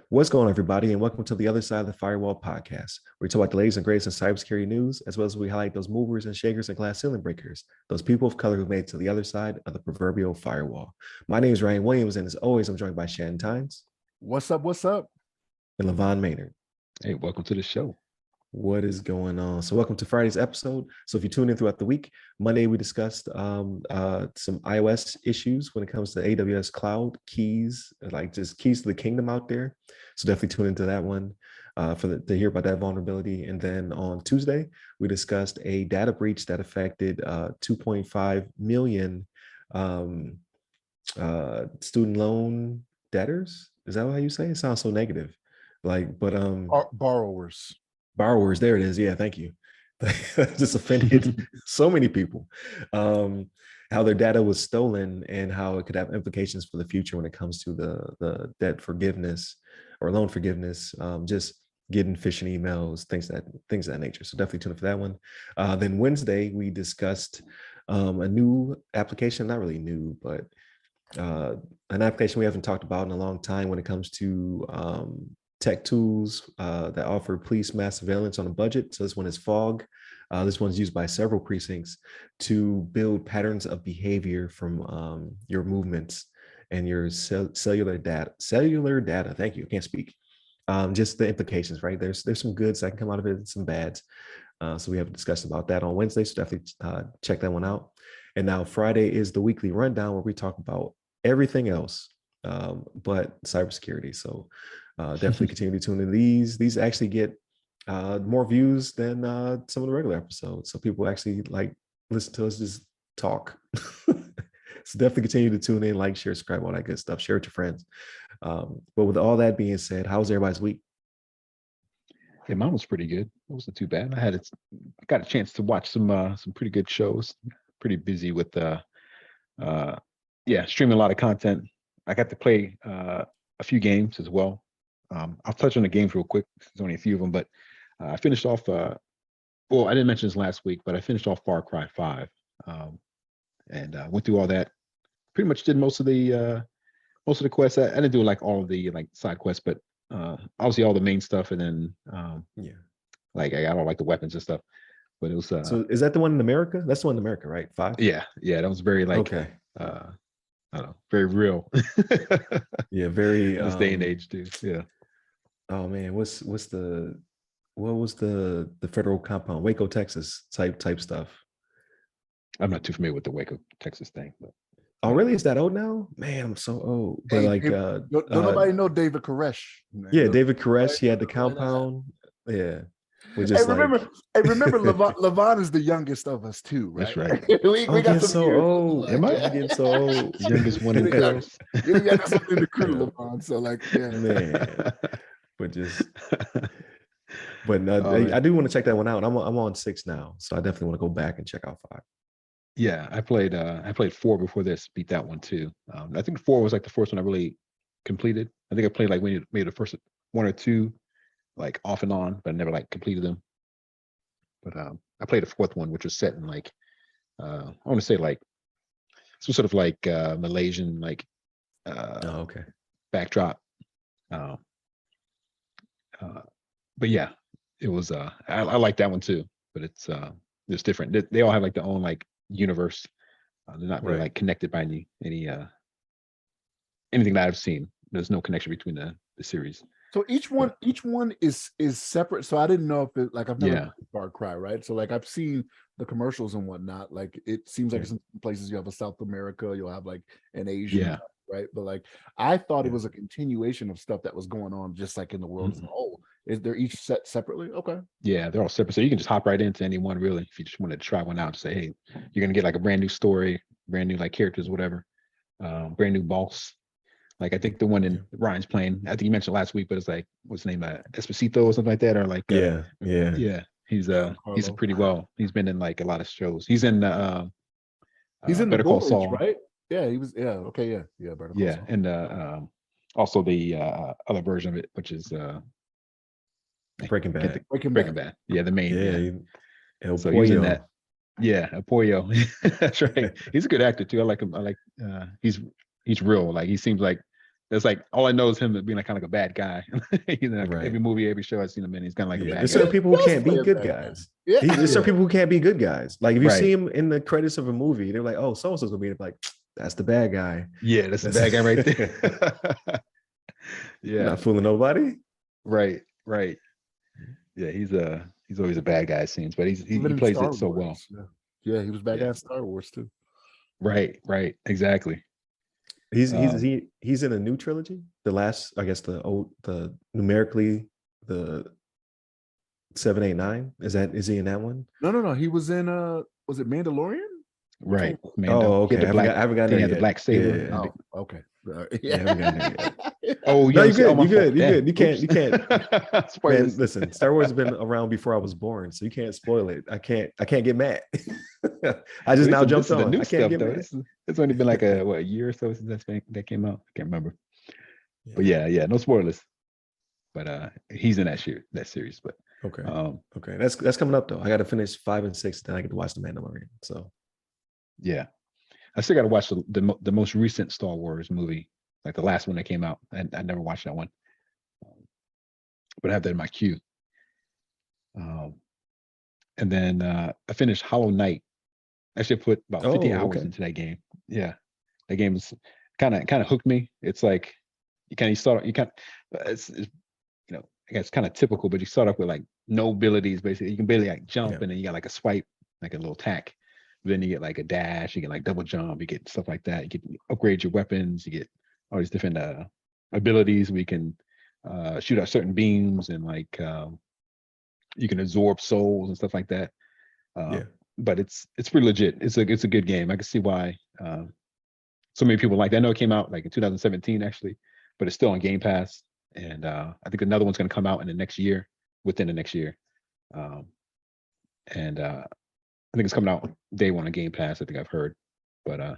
What's going on, everybody, and welcome to the Other Side of the Firewall podcast, where we talk about the latest and greatest in cybersecurity news, as well as we highlight those movers and shakers and glass ceiling breakers, those people of color who made it to the other side of the proverbial firewall. My name is Ryan Williams, and as always, I'm joined by Shannon Tynes. What's up? What's up? And Levon Maynard. Hey, welcome to the show. What is going on? So welcome to Friday's episode. So if you tune in throughout the week, Monday we discussed some iOS issues when it comes to AWS cloud keys, like just keys to the kingdom out there. So definitely tune into that one to hear about that vulnerability. And then on Tuesday, we discussed a data breach that affected 2.5 million student loan debtors. Is that how you say it? It sounds so negative. Borrowers, there it is. Yeah, thank you. Just offended so many people. How their data was stolen and how it could have implications for the future when it comes to the debt forgiveness or loan forgiveness, just getting phishing emails, things of that nature. So definitely tune in for that one. Then Wednesday, we discussed a new application, not really new, but an application we haven't talked about in a long time when it comes to tech tools that offer police mass surveillance on a budget. So this one is Fog. This one's used by several precincts to build patterns of behavior from your movements and your cellular data. Thank you. I can't speak. Just the implications, right? There's some goods that can come out of it and some bads. So we have a discussion about that on Wednesday. So definitely check that one out. And now Friday is the weekly rundown where we talk about everything else but cybersecurity. So definitely continue to tune in. These actually get more views than some of the regular episodes. So people actually like listen to us just talk. So definitely continue to tune in, like, share, subscribe, all that good stuff. Share with your friends. But with all that being said, how was everybody's week? Yeah, mine was pretty good. It wasn't too bad. I got a chance to watch some pretty good shows. Pretty busy with streaming a lot of content. I got to play a few games as well. I'll touch on the games real quick. There's only a few of them, but I finished off. I didn't mention this last week, but I finished off Far Cry 5, and went through all that. Pretty much did most of the quests. I didn't do like all of the like side quests, but obviously all the main stuff, and then like I got all like the weapons and stuff. But it was. So is that the one in America? That's the one in America, right? 5. Yeah, that was very like. Okay. I don't know, very real. Yeah, very in this day and age too. Yeah. Oh man, what was the federal compound? Waco, Texas type stuff. I'm not too familiar with the Waco, Texas thing, but oh really? Is that old now? Man, I'm so old. But don't nobody know David Koresh. Yeah, David Koresh. He had the compound. Yeah. Remember, Levon is the youngest of us too, right? That's right. we got so old. Am I getting so old? Youngest one in the girls. You got something in the crew, Levon. So like, yeah, man. I do want to check that one out. I'm on 6 now, so I definitely want to go back and check out 5. Yeah, I played 4 before this. Beat that one too. I think 4 was like the first one I really completed. I think I played like when maybe the first 1 or 2. Like off and on, but I never like completed them. But I played a 4th one, which was set in like I want to say like some sort of like Malaysian like backdrop. But yeah, it was I like that one too. But it's different. They all have like their own like universe. They're not really like connected by anything that I've seen. There's no connection between the series. So each one is separate. So I didn't know if it, like, I've never played Far Cry, right? So like I've seen the commercials and whatnot. Like it seems like some places you have a South America, you'll have like an Asian, right? But like I thought it was a continuation of stuff that was going on just like in the world as a whole. Is they're each set separately? Okay. Yeah, they're all separate. So you can just hop right into any one really if you just want to try one out. Say, hey, you're gonna get like a brand new story, brand new like characters, whatever, brand new boss. Like I think the one in Ryan's playing, I think you mentioned last week, but it's like what's the name? Esposito or something like that, or like He's pretty well. He's been in like a lot of shows. He's in Better Call Saul, right? Yeah, he was. Yeah, okay, yeah. Better Call Saul. And also the other version of it, which is Breaking Bad. Breaking Bad. Yeah, the main. El so Pollo. he's in that. Yeah, El Pollo. That's right. He's a good actor too. I like him. I like he's he's real. Like he seems like that's like all I know is him being like kind of like a bad guy. Like Right. every movie, every show I've seen him in, he's kind of like a bad There's guy. certain people who He does can't be play a good bad guy. guys. Yeah. There's certain people who can't be good guys. Like if you see Right. him in the credits of a movie, they're like, "Oh, so and so's gonna be," like, "That's the bad guy." Yeah, that's the That's- bad guy right there. Yeah. Not fooling nobody. Right. Yeah, he's always a bad guy, it seems, but he Even in plays Star it so well. Wars. Yeah, he was bad guy Yeah. in Star Wars too. Right, exactly. He's in a new trilogy. The last, I guess, the numerically the 7, 8, 9. Is he in that one? No. He was in was it Mandalorian? Right. Oh, okay. I haven't gotten there he had yet. the black saber. Yeah. Oh, okay. Yeah, I haven't gotten there yet. Oh, No, you you're haven't seen- good. oh, my You good. fault. You can't. Man, Spoilers. listen. Star Wars has been around before I was born, so you can't spoil it. I can't get mad. I just now jumped This is the on. new I can't stuff get though. mad. It's only been like a year or so since that came out. I can't remember. Yeah. But yeah, no spoilers. But he's in that series. But Okay. Okay. That's coming up though. I got to finish 5 and 6, then I get to watch The Mandalorian. So yeah, I still got to watch the most recent Star Wars movie, like the last one that came out. I never watched that one, but I have that in my queue. And then I finished Hollow Knight. Actually, I put about 50 hours into that game. Yeah, that game is kind of hooked me. It's like it's I guess kind of typical, but you start off with like no abilities. Basically, you can barely like jump, and then you got like a swipe, like a little tack. Then you get like a dash, you get like double jump, you get stuff like that. You can upgrade your weapons, you get all these different abilities. We can shoot out certain beams, and like you can absorb souls and stuff like that. But it's pretty legit. It's a good game. I can see why so many people like that. I know it came out like in 2017 actually, but it's still on Game Pass. And I think another one's going to come out within the next year. And I think it's coming out day one on Game Pass. I think I've heard, but I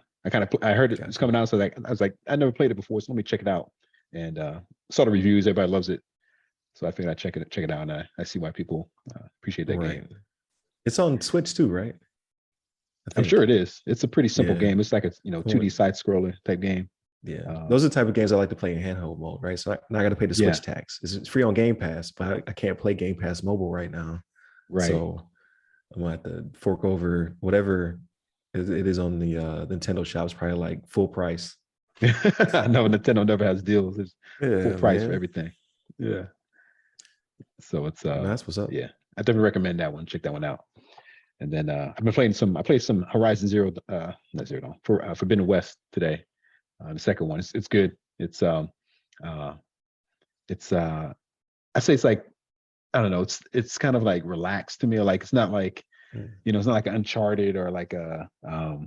heard it's coming out. So like, I was like, I never played it before, so let me check it out. And saw the reviews. Everybody loves it. So I figured I'd check it out. And I see why people appreciate that game. It's on Switch too, right? I'm sure it is. It's a pretty simple game. It's like a 2D side scroller type game. Yeah, those are the type of games I like to play in handheld mode, right? So now I got to pay the Switch tax. It's free on Game Pass, but I can't play Game Pass mobile right now. Right. So I'm gonna have to fork over whatever it is on the Nintendo shop. It's probably like full price. I know Nintendo never has deals. It's full price for everything. Yeah. So it's that's what's up. Yeah, I definitely recommend that one. Check that one out. And then I played some Horizon Zero, not Zero Dawn, for Forbidden West today. The second one, it's good. I say it's like, I don't know, it's kind of like relaxed to me. Like it's not like, it's not like an Uncharted or like a I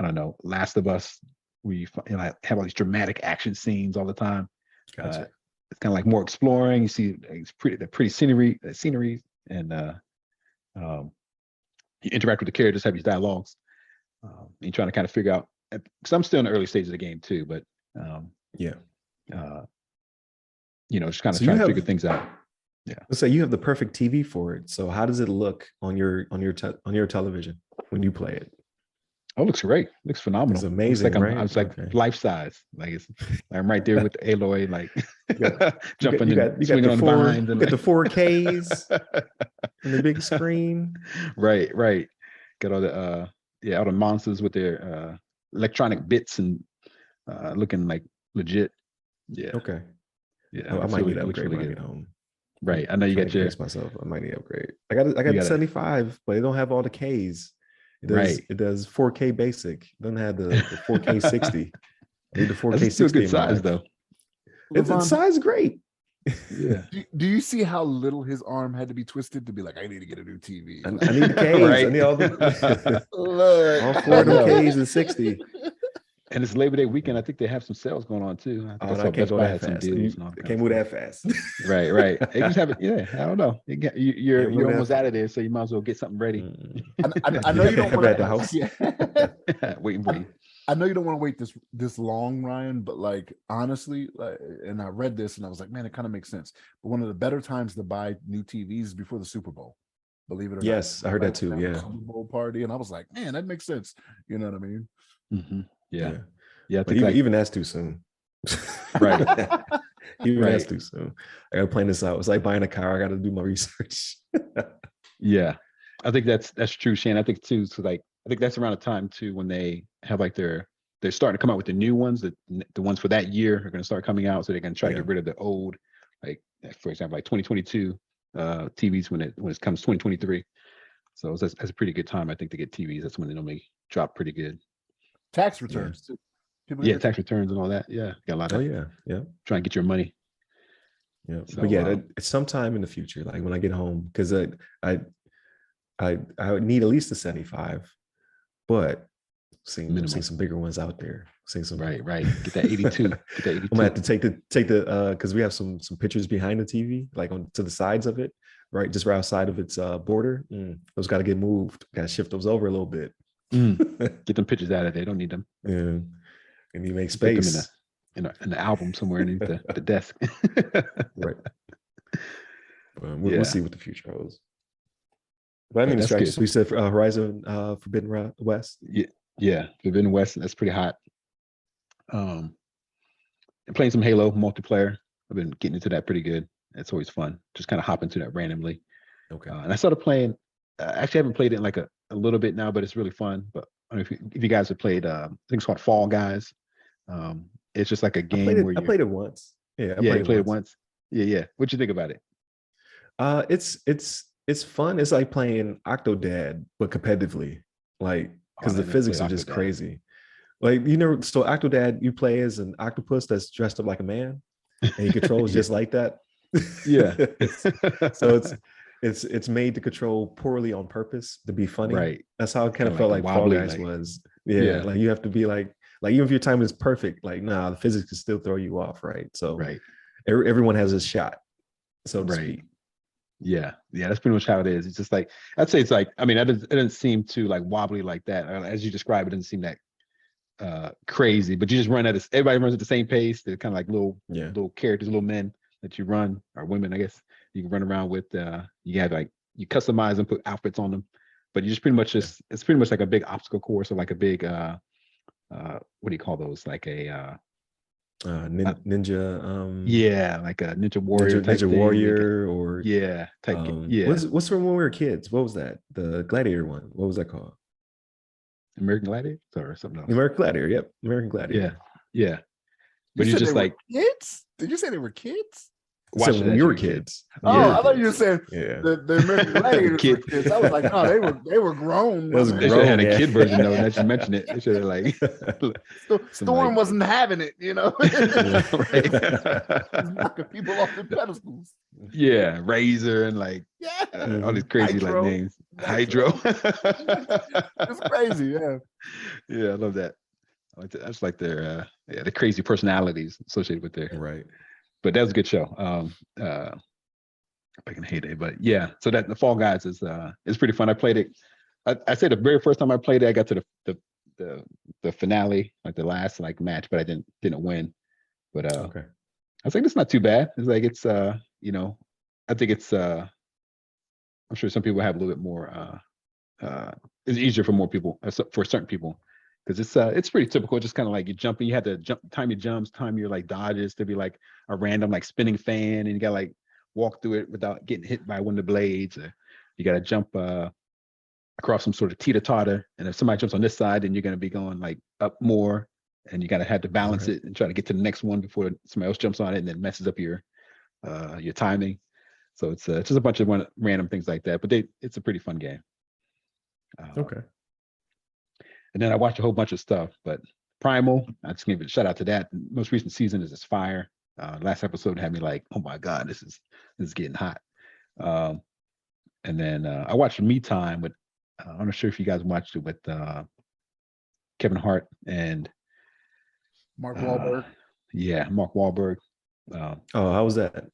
don't know, Last of Us, where you have all these dramatic action scenes all the time. Gotcha. It's kind of like more exploring. You see it's pretty scenery, and you interact with the characters, have these dialogues. You're trying to kind of figure out, because I'm still in the early stages of the game too, but just kind of trying to figure things out. Yeah. Let's say you have the perfect TV for it. So how does it look on your television when you play it? Oh, it looks great. It looks phenomenal. It's amazing, right? I was like life size. Like I'm right there with Aloy, like jumping and swinging on the behind. You got the 4Ks and the big screen. Right. Got all the all the monsters with their electronic bits and looking like legit. Yeah. Okay. Yeah. I might need to upgrade when I get home. Right. I know you got your myself. I might need to upgrade. I got 75, but it don't have all the Ks. It does 4K basic. It doesn't have the 4K 60. I need the 4K 60. Still good size though. The size is great. Yeah. Do you see how little his arm had to be twisted to be like, I need to get a new TV? I need the Ks. Right. I need all the all 4 of them Ks and 60. And it's Labor Day weekend. I think they have some sales going on too. I can't go that fast. They can't move that fast. Right. They just have it. Yeah, I don't know. You're almost out of there, so you might as well get something ready. I know you don't want at the house. Waiting for you. I know you don't want to wait this long, Ryan, but like honestly, and I read this and I was like, man, it kind of makes sense. But one of the better times to buy new TVs is before the Super Bowl. Believe it or not. Yes, I heard that too. Yeah. Super Bowl party, and I was like, man, that makes sense. You know what I mean? Mm-hmm. Yeah. Yeah, I But think like even that's too soon. right, Even that's right. too soon. I gotta plan this out. It's like buying a car. I gotta do my research. Yeah, I think that's true, Shane. I think too. So like, I think that's around the time too when they have like they're starting to come out with the new ones. The ones for that year are going to start coming out, so they're going to try to Yeah. get rid of the old, like for example, like 2022 TVs when it comes 2023. So that's a pretty good time, I think, to get TVs. That's when they normally drop pretty good. Tax Yeah. returns too. People Yeah, get tax returns and all that. Yeah, got a lot Oh of yeah. Yeah. trying to get your money. Yeah. But So yeah, it's sometime in the future, like when I get home, because I I would need at least a 75, but I've seen minimum. some bigger ones out there. Seen some. Right, right. Get that 82. Get that I'm gonna 82. have to take the because we have some pictures behind the TV, like on to the sides of it, right, just right outside of its border. Those got to get moved. Got to shift those over a little bit. Get them pictures out of there. Don't need them. Yeah, and you make Put them in space. an album somewhere underneath the desk. Right. We'll Yeah, see what the future holds. But I but mean, that's distractions. good. So we said Horizon Forbidden West. Yeah, yeah. Forbidden West, that's pretty hot. And playing some Halo multiplayer. I've been getting into that pretty good. It's always fun. Just kind of hop into that randomly. Okay. And I started playing. Actually, I haven't played it in like a little bit now, but it's really fun. But I don't know if you guys have played. I think it's called Fall Guys. It's just like a game where I you played it once. Yeah, I yeah played you it played it once. once. Yeah, yeah. What'd you think about it? It's fun. It's like playing Octodad, but competitively, like Oh, because I the never played physics are just Octodad. crazy. Like you never. So Octodad, you play as an octopus that's dressed up like a man, and he controls Yeah, just like that. yeah. So it's made to control poorly on purpose to be funny. Right. That's how it kind Kind of of felt like the like Fall wobbly, Guys like was. Yeah, yeah, like you have to be like even if your time is perfect, like nah, the physics can still throw you off, right? So right, everyone has a shot, so to right. speak. Yeah, yeah. That's pretty much how it is. It's just like I'd say it's like I mean, it doesn't seem too like wobbly like that. As you describe, it doesn't seem that crazy. But you just run everybody runs at the same pace. They're kind of like Yeah, little characters, little men that you run or women, I guess. You can run around with. You have like you customize and put outfits on them, but you just pretty much yeah. just it's pretty much like a big obstacle course or like a big what do you call those? Like a uh, Ninja, yeah, like a Ninja Warrior type Ninja thing. Where you get, Warrior, or yeah, yeah, what's from when we were kids? What was that? The Gladiator one. What was that called? American Gladiator or something The else. American Gladiator. Yep, American Yeah, Gladiator. yeah. You But you said they just were like kids? Did you say they were kids? So watch it when as we you were were a kid. kids, when we Oh, were Yeah. I thought you were kids. saying Yeah, the American The Gladiators were kid. kids. I was like, no, they were grown, it my was man. They should have had grown. a Yeah. kid version though. Now that you mention it, they should have like some Storm like wasn't having it, you know. yeah, He's right. knocking people off the pedestals. Yeah, Razor and like Yeah, all these Mhm. crazy like Nitro, names. Nitro. Hydro. It's crazy. Yeah. Yeah, I love that. That's like their yeah, the crazy personalities associated with their. Right. But that was a good show. Back in the heyday. But yeah, so that the Fall Guys is pretty fun. I played it. I say the very first time I played it, I got to the finale, like the last like match, but I didn't win. But Okay. I think it's not too bad. It's like it's you know, I think it's I'm sure some people have a little bit more it's easier for more people for certain people because it's pretty typical. Just kind of like you jumping, you had to jump, time your jumps, time your like dodges to be like a random like spinning fan, and you got like walk through it without getting hit by one of the blades. Or you got to jump across some sort of teeter totter, and if somebody jumps on this side, then you're going to be going like up more, and you got to have to All balance right. it and try to get to the next one before somebody else jumps on it and then messes up your timing. So it's just a bunch of random things like that, but it's a pretty fun game. Okay. And then I watched a whole bunch of stuff, but Primal, I just give it a shout out to that. The most recent season is fire. Last episode had me like, oh my God, this is getting hot. And then I watched Me Time with, I'm not sure if you guys watched it with Kevin Hart and Mark Wahlberg. yeah, Mark Wahlberg. Oh, how was that?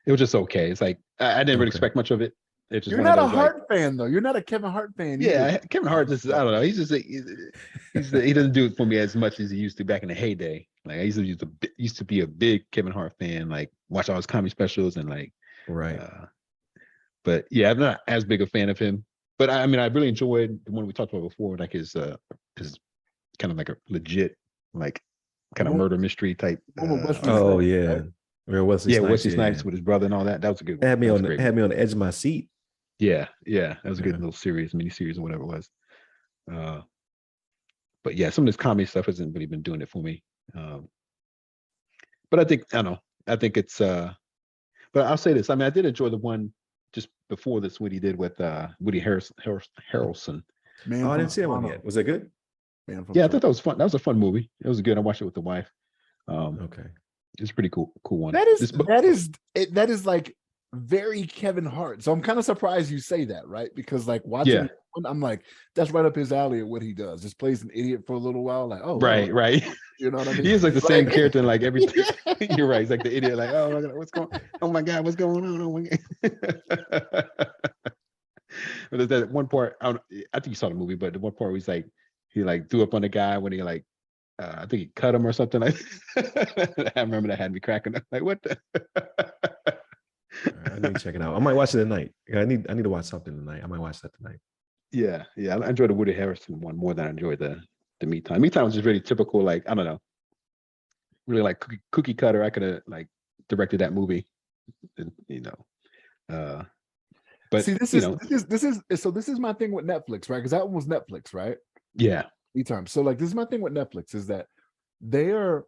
It was just okay. It's like I didn't really Okay. expect much of it. It's just You're one of not a those like Hart fan though. You're not a Kevin Hart fan either. yeah, Kevin Hart just I don't know. He's just he doesn't do it for me as much as he used to back in the heyday. Like I used to be a big Kevin Hart fan. Like watch all his comedy specials and like. Right. But yeah, I'm not as big a fan of him. But I mean, I really enjoyed the one we talked about before, like his kind of like a legit like kind of murder mystery type. Oh yeah, right? Real Wesley Yeah, Snipes. Wesley Snipes with his brother and all that. That was a good one. Had me That was on a great had one. me on the edge of my seat. Yeah, that was a good Yeah. little series, mini series or whatever it was. But yeah, some of this comedy stuff hasn't really been doing it for me. But I don't know. I think it's but I'll say this. I mean, I did enjoy the one just before this, what he did with Woody Harrelson. Man Oh, I from didn't see that one Toronto. yet. Was that good? Man from Yeah, I thought Toronto. that was fun. That was a fun movie. It was good. I watched it with the wife. Okay. It's a pretty cool one. That is like very Kevin Hart. So I'm kind of surprised you say that, right? Because like watching, I'm like, that's right up his alley of what he does. Just plays an idiot for a little while, like, oh, right, right. You know what I mean? He is like the same character in like everything. You're right. He's like the idiot, like, oh, what's going? Oh my God, what's going on? Oh my God. But there's that one part. I think you saw the movie, but the one part where he like threw up on the guy when he like. I think he cut him or something like. I remember that had me cracking up. Like what? I need to check it out. I might watch it tonight. I need to watch something tonight. I might watch that tonight. Yeah. I enjoyed the Woody Harrelson one more than I enjoyed the Me Time. Me Time was just really typical. Like I don't know, really like cookie cutter. I could have like directed that movie, you know. But see, this is my thing with Netflix, right? Because that one was Netflix, right? Yeah. Me Time. So like, this is my thing with Netflix is that they are,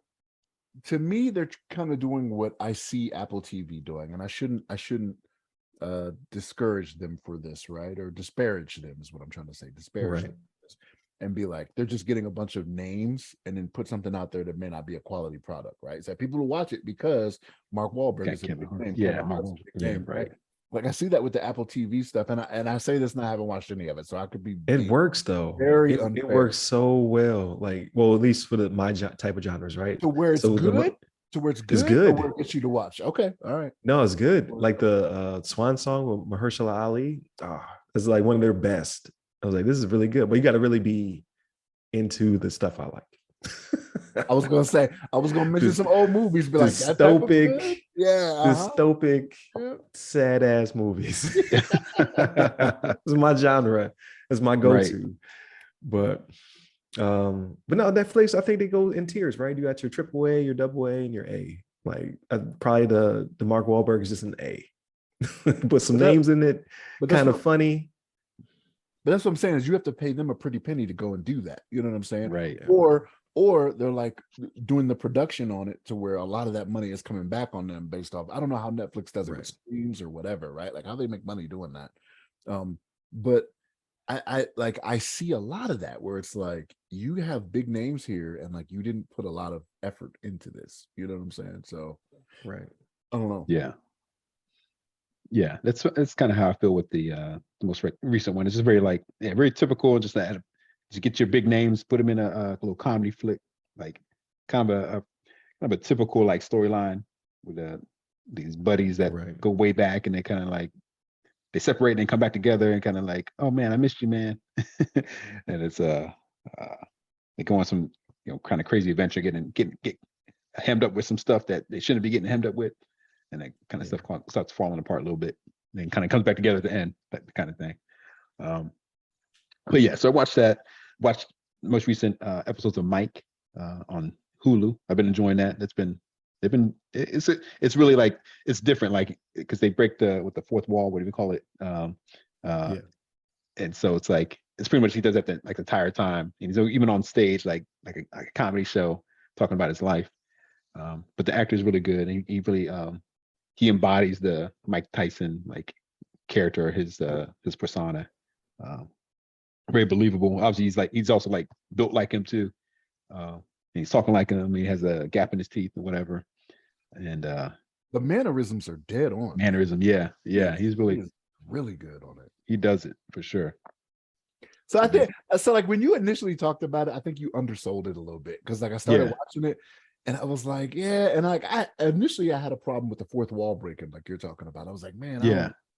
to me, they're kind of doing what I see Apple TV doing, and I shouldn't discourage them for this, right? Or disparage them is what I'm trying to say. Disparage them and be like, they're just getting a bunch of names and then put something out there that may not be a quality product, right? It's like people will watch it because Mark Wahlberg is a big name. Yeah, Mark Wahlberg, big name, right? Like I see that with the Apple TV stuff, and I say this and I haven't watched any of it, so I could be. It works though. Very it works so well. Like, well, at least for my type of genres, right? To where it's good. To where it's good. It's good. Or where it gets you to watch. Okay, all right. No, it's good. Like the Swan Song with Mahershala Ali. It's like one of their best. I was like, this is really good, but you got to really be into the stuff I like. I was gonna mention some old movies, be like dystopic, yeah, dystopic, sad ass movies. It's my genre. It's my go-to. But no, Netflix, I think they go in tiers, right? You got your AAA, your AA, and your A. Like probably the Mark Wahlberg is just an A. Put some names in it, kind of funny. But that's what I'm saying is you have to pay them a pretty penny to go and do that. You know what I'm saying? Right. Or they're like doing the production on it to where a lot of that money is coming back on them based off. I don't know how Netflix does it with streams or whatever, right? Like how they make money doing that. But I see a lot of that where it's like you have big names here and like you didn't put a lot of effort into this. You know what I'm saying? So I don't know. Yeah, that's kind of how I feel with the most recent one. It's just very very typical. Just get your big names, put them in a little comedy flick, like kind of a typical like storyline with these buddies that go way back and they kind of like they separate and then come back together and kind of like, oh man, I missed you, man. And it's they go on some kind of crazy adventure, get hemmed up with some stuff that they shouldn't be getting hemmed up with, and that kind of stuff starts falling apart a little bit, and then kind of comes back together at the end, that kind of thing. But yeah, so I watched the most recent episodes of Mike on Hulu. I've been enjoying that. It's really like it's different, like because they break with the fourth wall. What do we call it? And so it's like it's pretty much he does that the entire time, and he's even on stage like a comedy show talking about his life. But the actor is really good, and he really he embodies the Mike Tyson like character, his persona. Very believable. Obviously, he's also like built like him too. He's talking like him. He has a gap in his teeth or whatever. And the mannerisms are dead on. He's really good on it. He does it for sure. So I think like when you initially talked about it, I think you undersold it a little bit because like I started watching it and I was like, and like I initially had a problem with the fourth wall breaking, like you're talking about. I was like, man,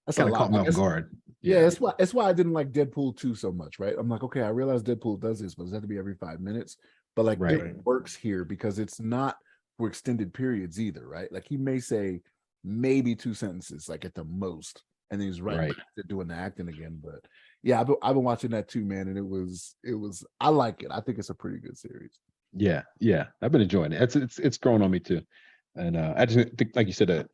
that's kind of caught me off guard. That's why I didn't like Deadpool 2 so much, right? I'm like, okay, I realize Deadpool does this, but does that have to be every 5 minutes? But like it works here because it's not for extended periods either, right? Like he may say maybe 2 sentences, like at the most, and then he's back to doing the acting again. But Yeah, I've been watching that too, man, and it was I like it. I think it's a pretty good series. Yeah, I've been enjoying it. It's grown on me too, and I just think, like you said,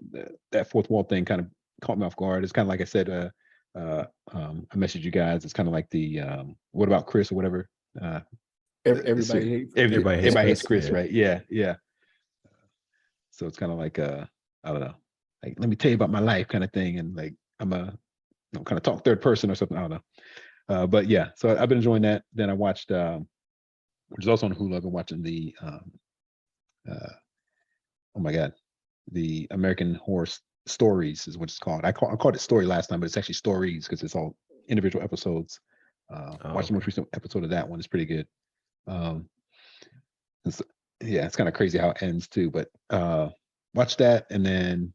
that fourth wall thing kind of caught me off guard. It's kind of like I said, I messaged you guys. It's kind of like the what about Chris or whatever. Everybody hates everybody hates Chris, yeah. right? Yeah. So it's kind of like I don't know, like let me tell you about my life kind of thing, and like I'm a kind of talk third person or something. I don't know, but yeah. So I've been enjoying that. Then I watched, which is also on Hulu. I've been watching the oh my god, the American Horror Stories is what it's called. I called it Story last time, but it's actually Stories because it's all individual episodes. Watched the most recent episode of that one. It's pretty good. It's, yeah, it's kind of crazy how it ends too. But watch that, and then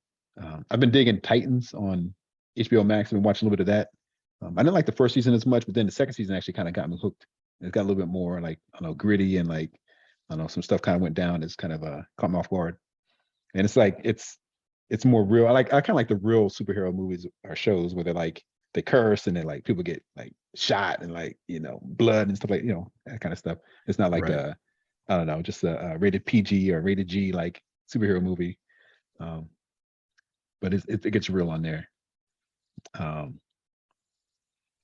I've been digging Titans on HBO Max. I've been watching a little bit of that. I didn't like the first season as much, but then the second season actually kind of got me hooked. It's got a little bit more like I don't know, gritty, and like I don't know, some stuff kind of went down. It's kind of caught me off guard, and it's like it's more real. I kind of like the real superhero movies or shows where they're like they curse and then like people get like shot and like blood and stuff like that kind of stuff. It's not like Right. I don't know, just a rated PG or rated G like superhero movie. But it gets real on there.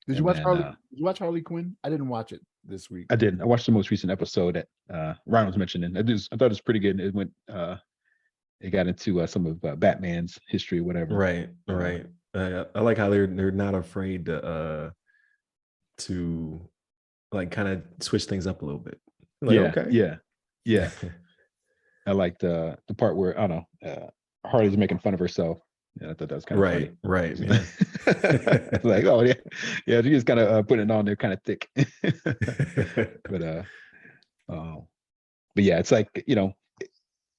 Did you watch Harley? Did you watch Harley Quinn? I didn't watch it this week. I did. I watched the most recent episode that Ryan was mentioning. I thought it was pretty good. It went. It got into some of Batman's history, whatever. Right. I like how they're not afraid to like kind of switch things up a little bit. Like, okay. Yeah. I liked the part where I don't know, Harley's making fun of herself. Yeah, I thought that was kind of funny. Right. Yeah. Like, oh yeah, she's kind of putting it on there, kind of thick. But yeah, it's like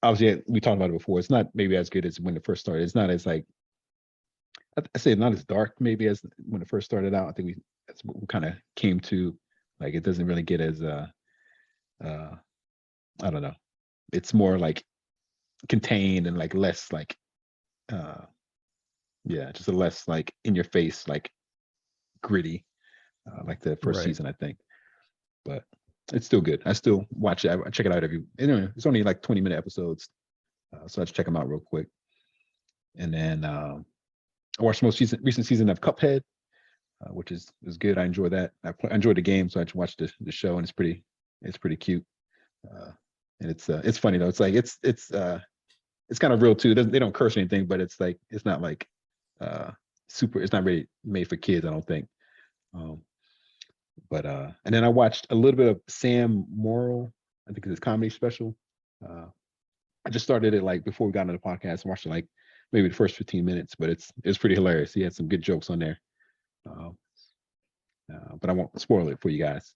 obviously we talked about it before. It's not maybe as good as when it first started. It's not as like I say not as dark maybe as when it first started out. I think that's what we kind of came to. Like it doesn't really get as I don't know. It's more like contained and like less like just a less like in your face, like gritty, like the first season, I think. But it's still good. I still watch it. I check it out it's only like 20-minute episodes. So I just check them out real quick. And then I watched the most recent season of Cuphead, which is good. I enjoy that. I enjoyed the game, so I just watched the show, and it's pretty cute. And it's funny though. It's like it's kind of real too. They don't curse or anything, but it's like it's not like super. It's not really made for kids, I don't think. But and then I watched a little bit of Sam Morrill. I think it's his comedy special. I just started it like before we got into the podcast. I watched it like maybe the first 15 minutes, but it's pretty hilarious. He had some good jokes on there. But I won't spoil it for you guys.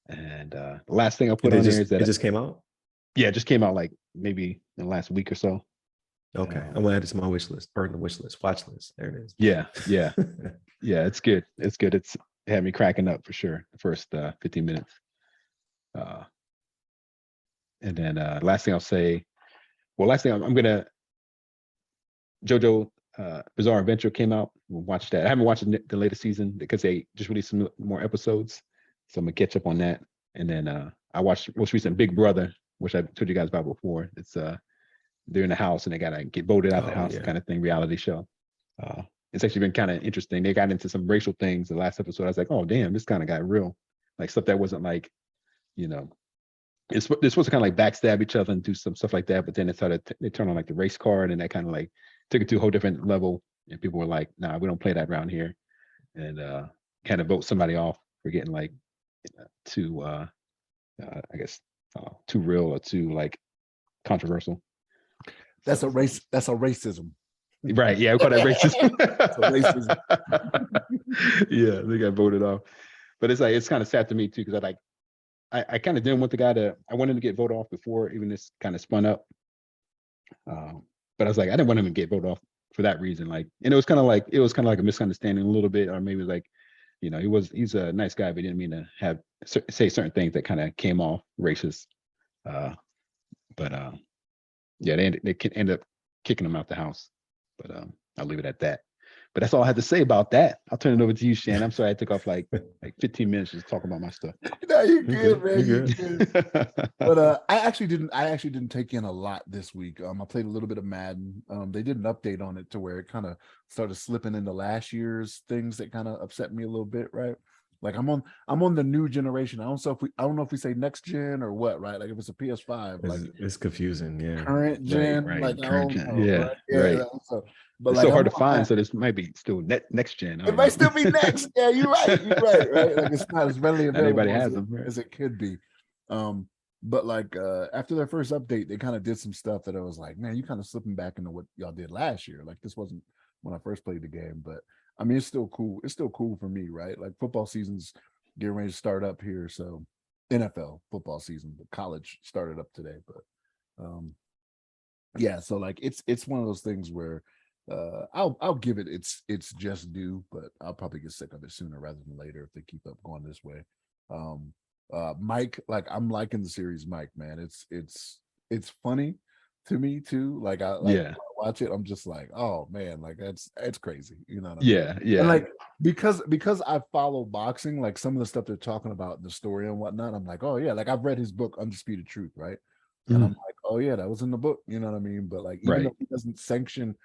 And the last thing I'll put on there is that it just came out. Yeah, it just came out like maybe in the last week or so. Okay, I'm gonna add it to my wish list, burn the wish list, watch list. There it is. Yeah. It's good. It had me cracking up for sure. The first 15 minutes. And then last thing I'll say, I'm gonna JoJo Bizarre Adventure came out. We'll watch that. I haven't watched the latest season because they just released some more episodes, so I'm gonna catch up on that. And then I watched most recent Big Brother, which I told you guys about before. It's they're in the house and they gotta get voted out the house kind of thing, reality show. It's actually been kind of interesting. They got into some racial things the last episode. I was like, oh damn, this kind of got real. Like stuff that wasn't like, they're supposed to kind of like backstab each other and do some stuff like that. But then they turned on like the race card, and that kind of like took it to a whole different level. And people were like, nah, we don't play that around here. And kind of vote somebody off for getting like too I guess too real or too like controversial. That's a race. That's a racism. Right. Yeah. We call that racism. Yeah. They got voted off. But it's like, it's kind of sad to me too, because I kind of didn't want the guy I wanted him to get voted off before even this kind of spun up. But I was like, I didn't want him to get voted off for that reason. Like, and it was kind of like a misunderstanding a little bit, or maybe like, he's a nice guy, but he didn't mean to say certain things that kind of came off racist. But yeah, they end up kicking him out the house. But I'll leave it at that. But that's all I had to say about that. I'll turn it over to you, Shan. I'm sorry I took off like 15 minutes just talking about my stuff. No, you're good, man. You're You're good. But I actually didn't take in a lot this week. I played a little bit of Madden. They did an update on it to where it kind of started slipping into last year's things that kind of upset me a little bit, right? Like I'm on the new generation. I don't know if we say next gen or what, right? Like if it's a PS5, like it's confusing, yeah. current gen, right. like Current gen, yeah, right? Yeah, right. so, but it's like so hard to find, so this might be still next gen. It might still be next. Yeah, you're right. You're right. Like it's not as readily available everybody has them, as it could be. But like after their first update, they kind of did some stuff that I was like, man, you kind of slipping back into what y'all did last year. Like this wasn't when I first played the game, but I mean, it's still cool. It's still cool for me, right? Like football season's getting ready to start up here, so NFL football season, but college started up today. But yeah, so like it's one of those things where I'll give it its just due, but I'll probably get sick of it sooner rather than later if they keep up going this way. Mike, like I'm liking the series Mike, man. It's funny to me too. Like when I watch it, I'm just like, oh man, like it's crazy. You know what I mean? Yeah. And like because I follow boxing, like some of the stuff they're talking about, the story and whatnot, I'm like, oh yeah, like I've read his book, Undisputed Truth, right? And I'm like, oh yeah, that was in the book, you know what I mean? But like even though he doesn't sanction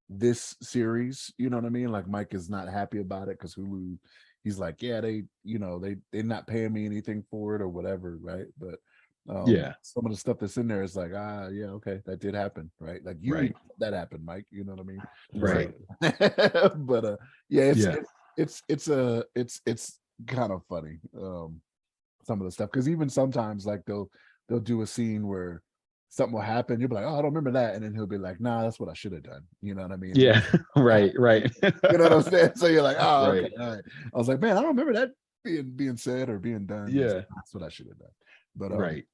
this series, you know what I mean? Like Mike is not happy about it because Hulu, he's like, yeah, they're not paying me anything for it or whatever, right? But some of the stuff that's in there is like, yeah, okay, that did happen, right? Like that happened, Mike, you know what I mean? Right. But it's kind of funny, some of the stuff, because even sometimes like they'll do a scene where something will happen, you'll be like, oh, I don't remember that, and then he'll be like, nah, that's what I should have done, you know what I mean? Yeah. Right. You know what I'm saying? So you're like, oh, right. Okay, all right. I was like, man, I don't remember that being said or being done. Yeah, like, that's what I should have done. But right.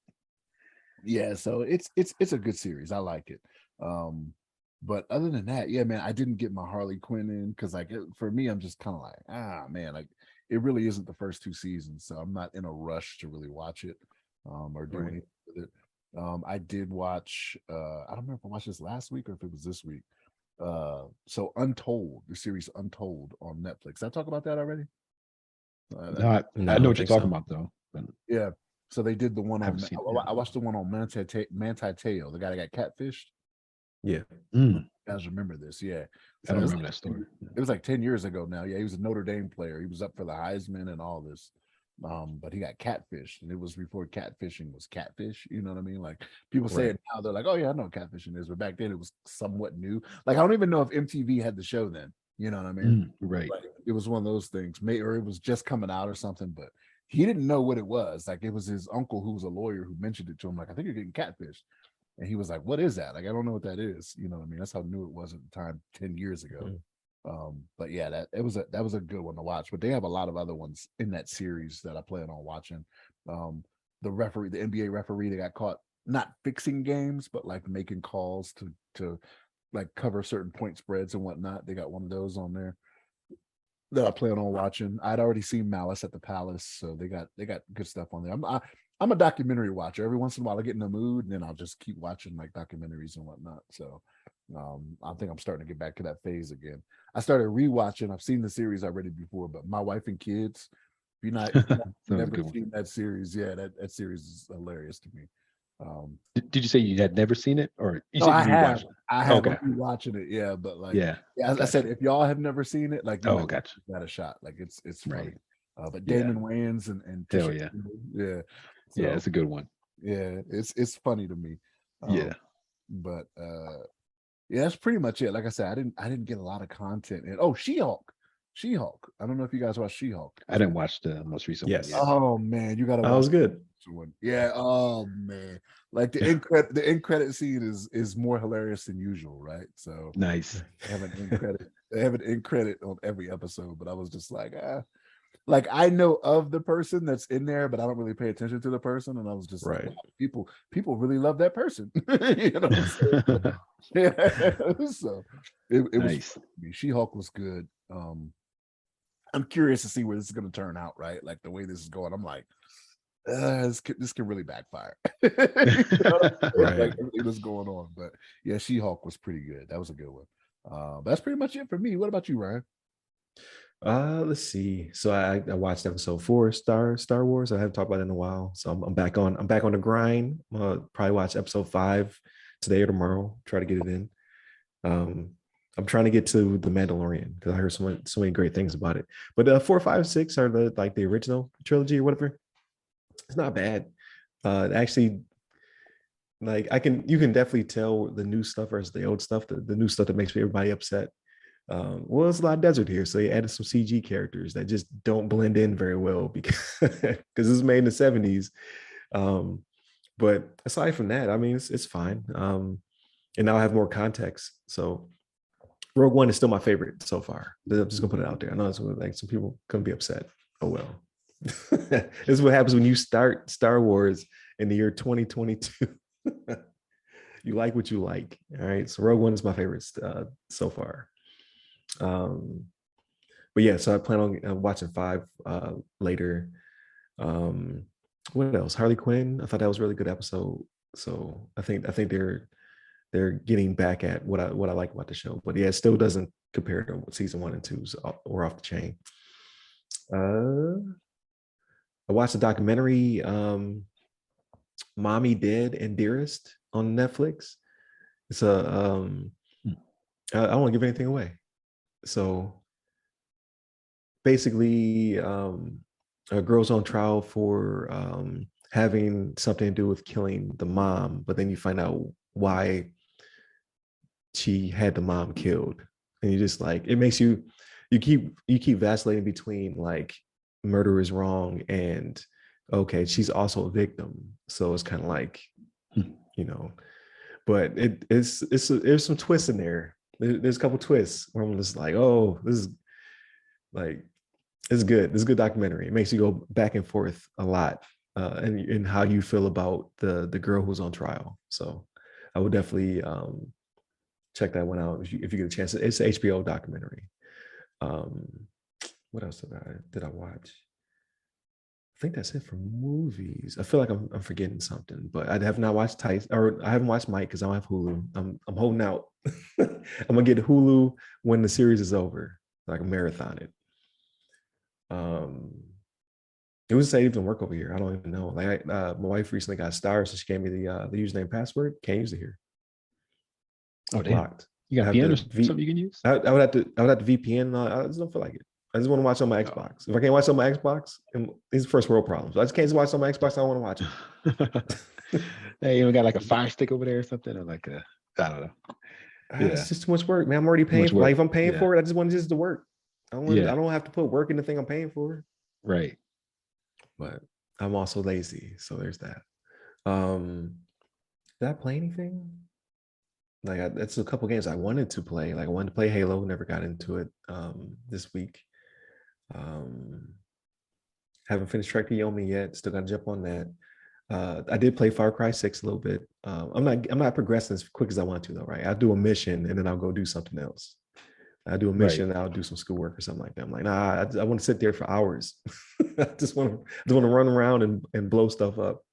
Yeah, so it's a good series. I like it. But other than that, yeah, man, I didn't get my Harley Quinn in because like for me, I'm just kind of like, man, like it really isn't the first two seasons, so I'm not in a rush to really watch it or do anything with it. I did watch I don't remember if I watched this last week or if it was this week. So Untold, the series Untold on Netflix. Did I talk about that already? I know what you're talking about though. But yeah. So they did the one on I watched the one on Manti Te'o, the guy that got catfished. Yeah. You guys remember this? Yeah. So I don't remember that story. It was like 10 years ago now. Yeah, he was a Notre Dame player. He was up for the Heisman and all this. But he got catfished, and it was before catfishing was catfish. You know what I mean? Like people say it now, they're like, "Oh yeah, I know what catfishing is," but back then it was somewhat new. Like I don't even know if MTV had the show then. You know what I mean? Right. Like, it was one of those things, or it was just coming out or something. But he didn't know what it was. Like it was his uncle who was a lawyer who mentioned it to him. Like, I think you're getting catfished, and he was like, "What is that? Like I don't know what that is." You know what I mean? That's how new it was at the time, 10 years ago. But yeah, that was a good one to watch. But they have a lot of other ones in that series that I plan on watching. The NBA referee that got caught not fixing games, but like making calls to like cover certain point spreads and whatnot. They got one of those on there that I plan on watching. I'd already seen Malice at the Palace, so they got good stuff on there. I'm a documentary watcher. Every once in a while I get in the mood and then I'll just keep watching like documentaries and whatnot. So I think I'm starting to get back to that phase again. I started rewatching. I've seen the series already before, but My Wife and Kids. If you've never seen that series, yeah, that series is hilarious to me. Did you say you had never seen it, or you no, said I you have. I have Okay. been watching it, yeah, but like, as I said, if y'all have never seen it, like, you gotcha. got a shot. Like, it's funny. Right. But Damon Wayans and hell Tisha, yeah, so, it's a good one. Yeah, it's funny to me. But yeah, that's pretty much it. Like I said, I didn't get a lot of content. And She-Hulk. I don't know if you guys watch She-Hulk. I didn't watch the most recent one yet. Oh man, you gotta watch. That was good. One. Yeah. Oh man, like the end credit scene is more hilarious than usual, right? So nice. They have an end credit on every episode, but I was just like, like I know of the person that's in there, but I don't really pay attention to the person, and I was just like, wow, people really love that person. You know what I'm saying? Yeah. So it nice. was She-Hulk was good. I'm curious to see where this is going to turn out, right? Like the way this is going, I'm like, this can really backfire. Right. Like everything that's going on. But yeah, She-Hulk was pretty good. That was a good one. That's pretty much it for me. What about you, Ryan? Let's see. So I watched episode 4, Star Wars. I haven't talked about it in a while, so I'm back on the grind. Probably watch episode 5 today or tomorrow. Try to get it in. I'm trying to get to the Mandalorian because I heard so many great things about it. But 4, 5, 6 are the original trilogy or whatever. It's not bad. Actually, like you can definitely tell the new stuff versus the old stuff. The new stuff that makes everybody upset. Well, it's a lot of desert here, so they added some CG characters that just don't blend in very well because this is made in the 70s. But aside from that, I mean, it's fine. And now I have more context. So Rogue One is still my favorite so far. I'm just gonna put it out there. I know it's like some people gonna be upset. Oh well. This is what happens when you start Star Wars in the year 2022. You like what you like. All right. So Rogue One is my favorite so far. But yeah, so I plan on watching 5 later. What else? Harley Quinn. I thought that was a really good episode. So I think they're getting back at what I like about the show. But yeah, it still doesn't compare to season 1 and 2 or off the chain. I watched the documentary Mommy Dead and Dearest on Netflix. It's I don't want to give anything away. So basically, a girl's on trial for having something to do with killing the mom, but then you find out why she had the mom killed, and you just like it makes you keep vacillating between like murder is wrong and okay, she's also a victim, so it's kind of like you know, but there's some twists in there. There's a couple twists where I'm just like, oh, this is like it's good. It's a good documentary. It makes you go back and forth a lot, and how you feel about the girl who's on trial. So I would definitely check that one out if you get a chance. It's an HBO documentary. What else did I watch? I think that's it for movies. I feel like I'm forgetting something, but I have not watched Tyson, or I haven't watched Mike because I don't have Hulu. I'm holding out. I'm gonna get Hulu when the series is over, like a marathon it. It was say it even work over here. I don't even know. Like my wife recently got Star, so she gave me the username password. Can't use it here. Oh, damn. Blocked. You got VPN or something you can use? I would have to VPN. I just don't feel like it. I just want to watch on my Xbox. If I can't watch on my Xbox, these are first world problems. I just can't watch on my Xbox. I don't want to watch it. Hey, you got like a Fire Stick over there or something, or like a I don't know. It's just too much work, man. I'm already paying for. Like if I'm paying for it, I just want just to work. I don't have to put work in the thing I'm paying for. Right. But I'm also lazy, so there's that. Did I play anything? Like that's a couple games I wanted to play. Like I wanted to play Halo, never got into it this week. Haven't finished Trek to Yomi yet. Still got to jump on that. I did play Far Cry 6 a little bit. I'm not progressing as quick as I want to though, right? I'll do a mission and then I'll go do something else. I do a mission and I'll do some schoolwork or something like that. I'm like, nah, I want to sit there for hours. I just want to run around and blow stuff up.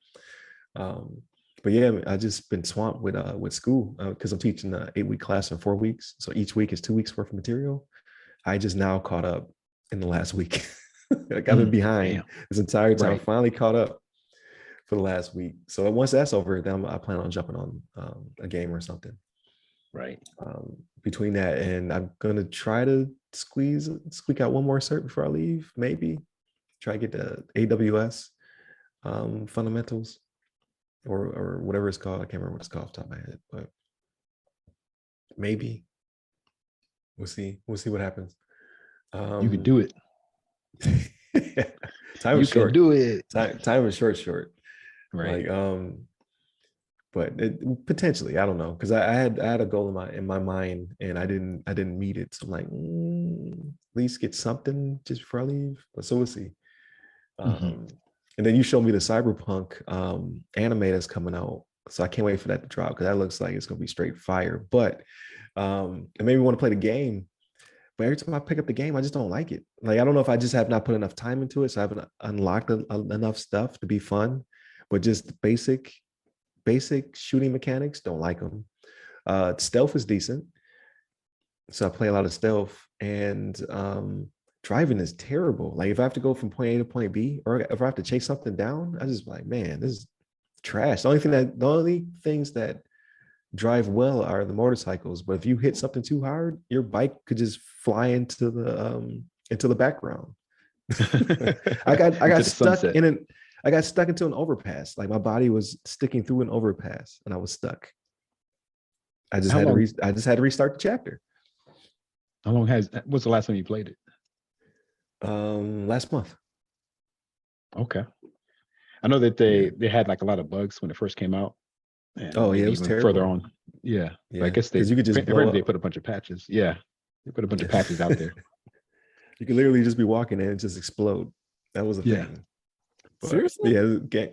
But yeah, I just been swamped with school because I'm teaching an 8-week class in 4 weeks. So each week is 2 weeks worth of material. I just now caught up in the last week. Like I've been behind this entire time. I finally caught up for the last week. So once that's over, then I plan on jumping on a game or something. Right. Between that and I'm gonna try to squeak out one more cert before I leave. Maybe try to get the AWS fundamentals or whatever it's called. I can't remember what it's called off the top of my head, but maybe we'll see. We'll see what happens. You can do it. Time is short. Do it. Time is short. Right. Like but potentially, I don't know, because I had a goal in my mind and I didn't meet it. So I'm like, at least get something just before I leave. But so we'll see. And then you showed me the Cyberpunk anime that's coming out, so I can't wait for that to drop because that looks like it's gonna be straight fire. But it made me want to play the game. But every time I pick up the game, I just don't like it. Like I don't know if I just have not put enough time into it, so I haven't unlocked enough stuff to be fun. But just basic shooting mechanics, don't like them. Stealth is decent. so I play a lot of stealth, and driving is terrible. Like if I have to go from point A to point B, or if I have to chase something down, I just like, man, this is trash. The only things that drive well are the motorcycles. But if you hit something too hard, your bike could just fly into the background. I got Into the stuck sunset. in an I got stuck into an overpass. Like my body was sticking through an overpass, and I was stuck. How long? I just had to restart the chapter. How long has? What's the last time you played it? Last month. Okay. I know that Yeah. they had like a lot of bugs when it first came out, and Oh yeah, it maybe was even further terrible. on. Yeah, but I Yeah, guess because you could just I heard blow they up. put a bunch of patches. Yeah, they put a bunch of patches out there. You could literally just be walking and it just explode. That was a Yeah. thing. But Seriously? yeah,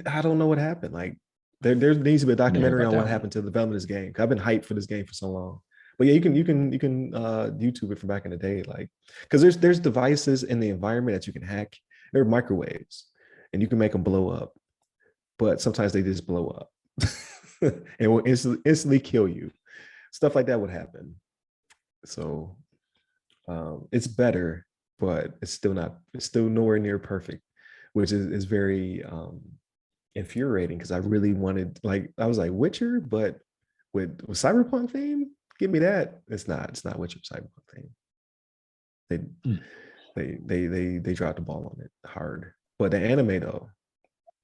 I don't know what happened. Like there needs to be a I didn't hear documentary about on that what one. happened to the development of this game. I've been hyped for this game for so long. But yeah, you can YouTube it from back in the day, like because there's devices in the environment that you can hack. They're microwaves, and you can make them blow up. But sometimes they just blow up and will instantly kill you. Stuff like that would happen. So it's better, but it's still nowhere near perfect, which is very infuriating because I really wanted, like, I was like Witcher, but with cyberpunk theme, give me that. It's not Witcher cyberpunk theme. They Mm. they dropped the ball on it hard. But the anime though,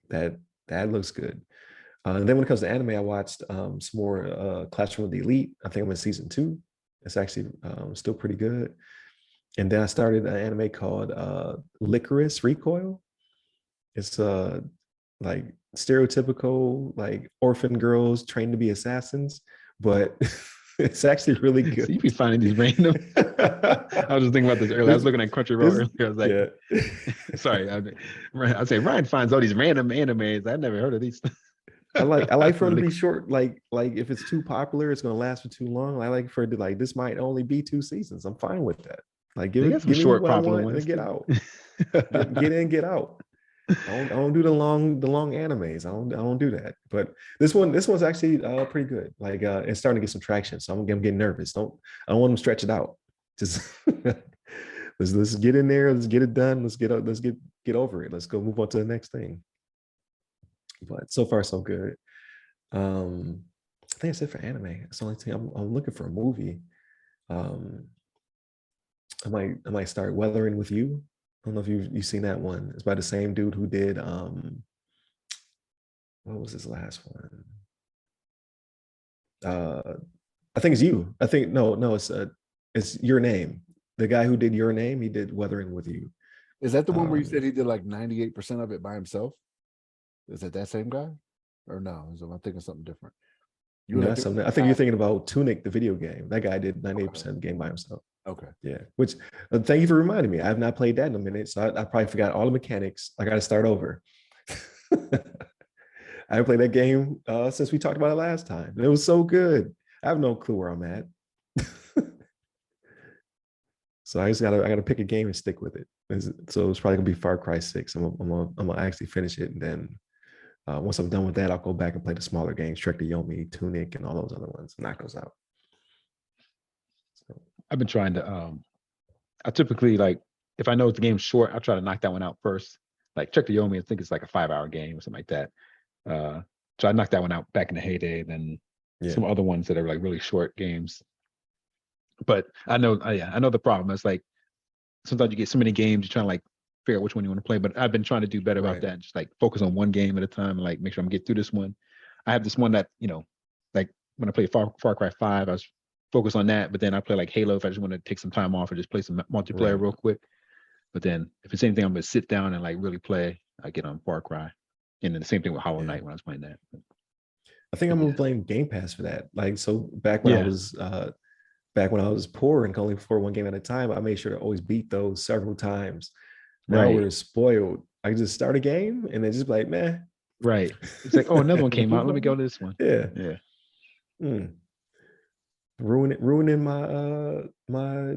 that that looks good. And then when it comes to anime, I watched some more Classroom of the Elite. I think I'm in season 2. It's actually still pretty good. And then I started an anime called Licorice Recoil. It's like stereotypical like orphan girls trained to be assassins, but it's actually really So good. you be finding these random. I was just thinking about this earlier. I was this, looking at Crunchyroll this, earlier. I was like, yeah. sorry. I say Ryan finds all these random animes. I never heard of these. I like for them to Lick- be short. Like if it's too popular, it's gonna last for too long. I like for it to like this might only be 2 seasons. I'm fine with that. Like They got some give me short what I popular want and ones then get too. out. Get in, get out. I don't do the long animes. I don't do that. But this one's actually pretty good. Like it's starting to get some traction. So I'm getting nervous. I don't want them to stretch it out. Just let's get in there. Let's get it done. Let's get over it. Let's go move on to the next thing. But so far so good. I think that's it for anime. That's the only thing. I'm looking for a movie. Um, I might start Weathering with You. I don't know if you've seen that one. It's by the same dude who did what was his last one? Uh I think it's you. I think no, it's Your Name. The guy who did Your Name, he did Weathering with You. Is that the one where you Um said he did like 98% of it by himself? Is it that same guy? Or no? Am I thinking something different? You were no, like, that's something. I think you're thinking about Tunic, the video game. That guy did 98% of the game by himself. okay. Yeah, which thank you for reminding me. I have not played that in a minute, so I probably forgot all the mechanics. I got to start over. I haven't played that game since we talked about it last time. It was so good. I have no clue where I'm at. So I gotta pick a game and stick with it. So it's probably gonna be Far Cry 6. I'm gonna actually finish it, and then once I'm done with that, I'll go back and play the smaller games, Trek to Yomi, Tunic, and all those other ones, and knock those out. So, I've been trying to. I typically like if I know the game's short, I'll try to knock that one out first. Like Check the Yomi, I think it's like a 5-hour game or something like that. So I knocked that one out back in the heyday. Then yeah, some other ones that are like really short games. But I know, yeah, I know the problem. It's like sometimes you get so many games, you're trying to like figure out which one you want to play. But I've been trying to do better about right. that. Just like focus on one game at a time and like make sure I'm get through this one. I have this one that, like when I played Far Cry 5, I was focused on that. But then I play like Halo if I just want to take some time off or just play some multiplayer Right. real quick. But then if it's anything I'm gonna sit down and like really play, I get on Far Cry. And then the same thing with Hollow Yeah. Knight when I was playing that. I think I'm Yeah. gonna blame Game Pass for that. Like, so Yeah. back when I was poor and could only afford one game at a time, I made sure to always beat those several times. Now Right. we're spoiled. I can just start a game and then just be like, man. Right. It's like, oh, another one came out. Let me go to this one. Yeah. Yeah. Ruining my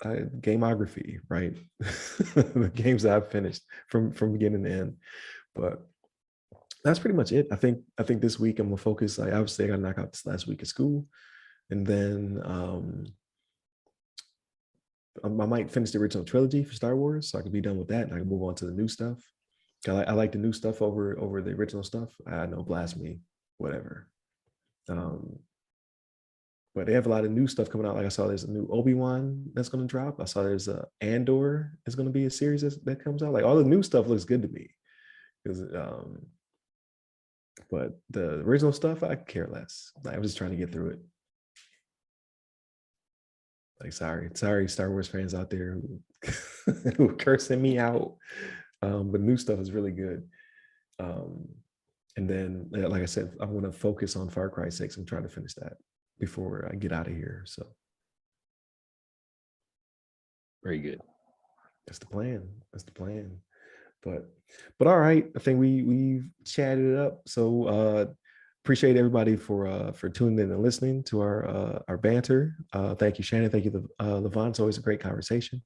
gameography, right? The games that I've finished from beginning to end. But that's pretty much it. I think this week I'm gonna focus. Like obviously I gotta knock out this last week of school. And then I might finish the original trilogy for Star Wars, so I can be done with that, and I can move on to the new stuff. I like the new stuff over the original stuff. I know, blasphemy, whatever. But they have a lot of new stuff coming out. Like I saw there's a new Obi-Wan that's going to drop. I saw there's a Andor is going to be a series that comes out. Like all the new stuff looks good to me. But the original stuff, I care less. Like, I'm just trying to get through it. Like, sorry, Star Wars fans out there who are cursing me out. But new stuff is really good. And then, like I said, I want to focus on Far Cry 6 and try to finish that before I get out of here. So Very good. that's the plan. But all right, I think we've chatted it up. So appreciate everybody for tuning in and listening to our banter. Thank you, Shannon. Thank you, Levon. It's always a great conversation.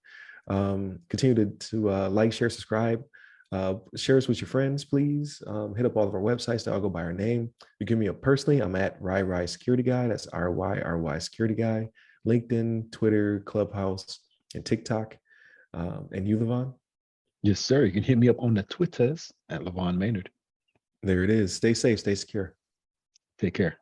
Continue to like, share, subscribe. Share us with your friends, please. Hit up all of our websites. They all go by our name. You give me up personally, I'm at RyRy Security Guy. That's RYRY Security Guy. LinkedIn, Twitter, Clubhouse, and TikTok. And you, Levon? Yes, sir. You can hit me up on the Twitters at Levon Maynard. There it is. Stay safe, stay secure. Take care.